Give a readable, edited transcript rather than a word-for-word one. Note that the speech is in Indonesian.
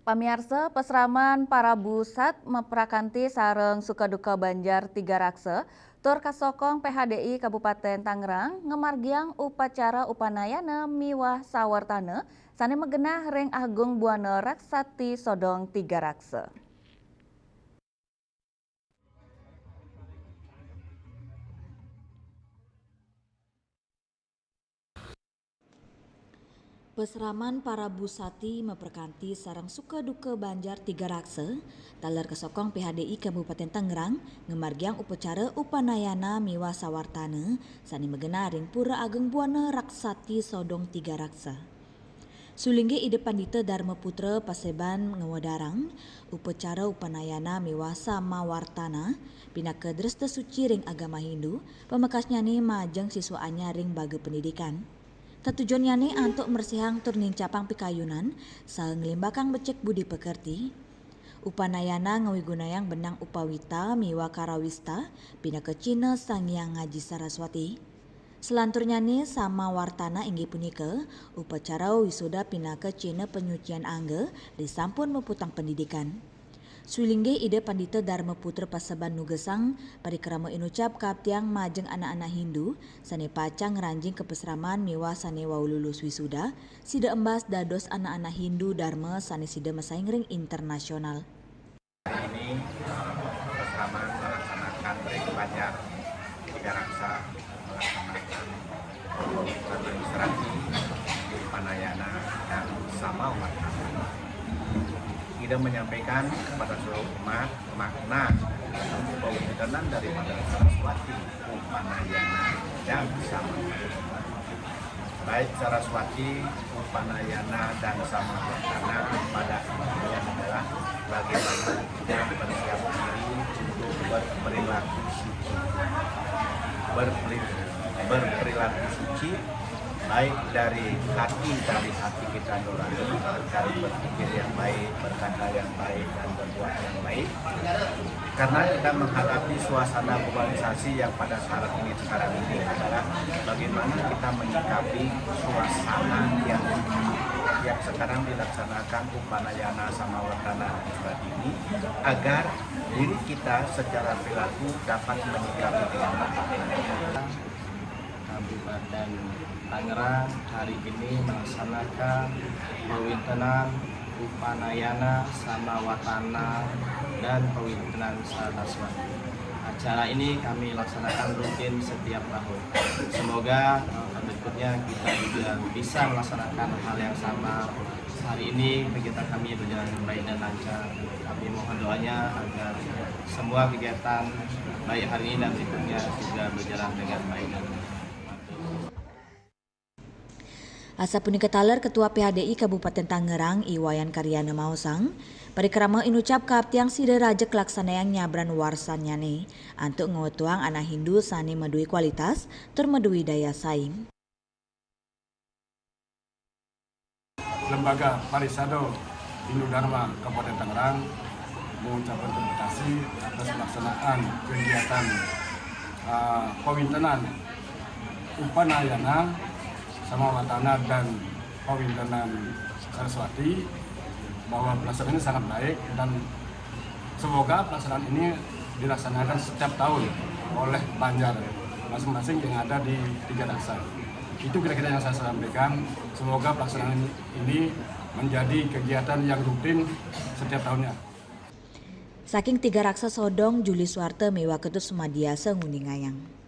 Pamirsa, peseraman para busat meprakanti sareng sukaduka Banjar Tiga Raksa, tur kasokong PHDI Kabupaten Tangerang ngemargiang upacara upanayana miwah sawartana sane megenah ring Agung Buana Raksati Sodong Tiga Raksa. Peseraman para busati memperkanti sarang suka duka Banjar Tiga Raksa, taler kesokong PHDI Kabupaten Tangerang, ngemargiang upacara upanayana miwa sawartana, sani megena ring Pura Ageng Buana Raksati Sodong Tiga Raksa. Sulingge ide Pandita Dharma Putra Paseban ngewadarang, upacara upanayana miwa samawartana, pinaka dresta suci ring agama Hindu, pemekasnya ni majeng siswaannya ring baga pendidikan. Tujuannya nih untuk mersihang tur nincapang pikayunan, sa ngelimbakang becek budi pekerti. Upanayana ngawigunayang benang upawita miwa karawista, pinaka Cina Sangyang Ngaji Saraswati. Selanturnya nih sama wartana inggih punika, upacara wisuda pinaka Cina penyucian angga disampun meputang pendidikan. Sulingge ide Pandita Dharma Putra Paseban Nugesang parikrama inucap kaptiang majeng anak-anak Hindu sane pacang ranjing kepeseraman miwa sane wau lulus wisuda sida embas dados anak-anak Hindu Dharma sane sida masaing ring internasional. Ini peseraman melaksanakan ring Banjar Tiga Raksa melaksanakan administrasi upanayana dan sama wartana. Kita menyampaikan kepada seluruh umat makna pemujudaan daripada Saraswati upanayana dan sama. Baik Saraswati upanayana dan sama wartana pada intinya adalah bagaimana kita bersiap diri untuk berperilaku suci, berperilaku suci baik dari hati kita nurani, dari berpikir yang baik, berkata yang baik, dan berbuat yang baik. Karena kita menghadapi suasana globalisasi yang pada saat ini sekarang ini adalah bagaimana kita menyikapi suasana yang sekarang dilaksanakan upanayana sama wartana seperti ini, agar diri kita secara perilaku dapat menyikapi dengan baik. Kabupaten Tangerang hari ini melaksanakan pawintenan upanayana sama watana dan pawintenan Saraswati. Acara ini kami laksanakan rutin setiap tahun. Semoga berikutnya kita juga bisa melaksanakan hal yang sama. Hari ini kegiatan kami berjalan dengan baik dan lancar. Kami mohon doanya agar semua kegiatan baik hari ini dan berikutnya juga berjalan dengan baik dan lancar. Asa punika taler Ketua PHDI Kabupaten Tangerang Iwayan Karyana Mausang, parikrama inucap kaptiang sida rajek laksanayang nyabran warsannya nih, antuk ngewetuang anak Hindu sani medui kualitas, termedui daya saing. Lembaga Parisado Hindu Dharma Kabupaten Tangerang mengucapkan terima kasih atas pelaksanaan kegiatan pawintenan upanayana sama watana dan pawintenan Saraswati, bahwa pelaksanaan ini sangat baik dan semoga pelaksanaan ini dilaksanakan setiap tahun oleh Banjar masing-masing yang ada di Tiga Raksa. Itu kira-kira yang saya sampaikan. Semoga pelaksanaan ini menjadi kegiatan yang rutin setiap tahunnya. Saking Tiga Raksa Sodong Juli Suwarte miwa ketut sumadiasa ngundingayang.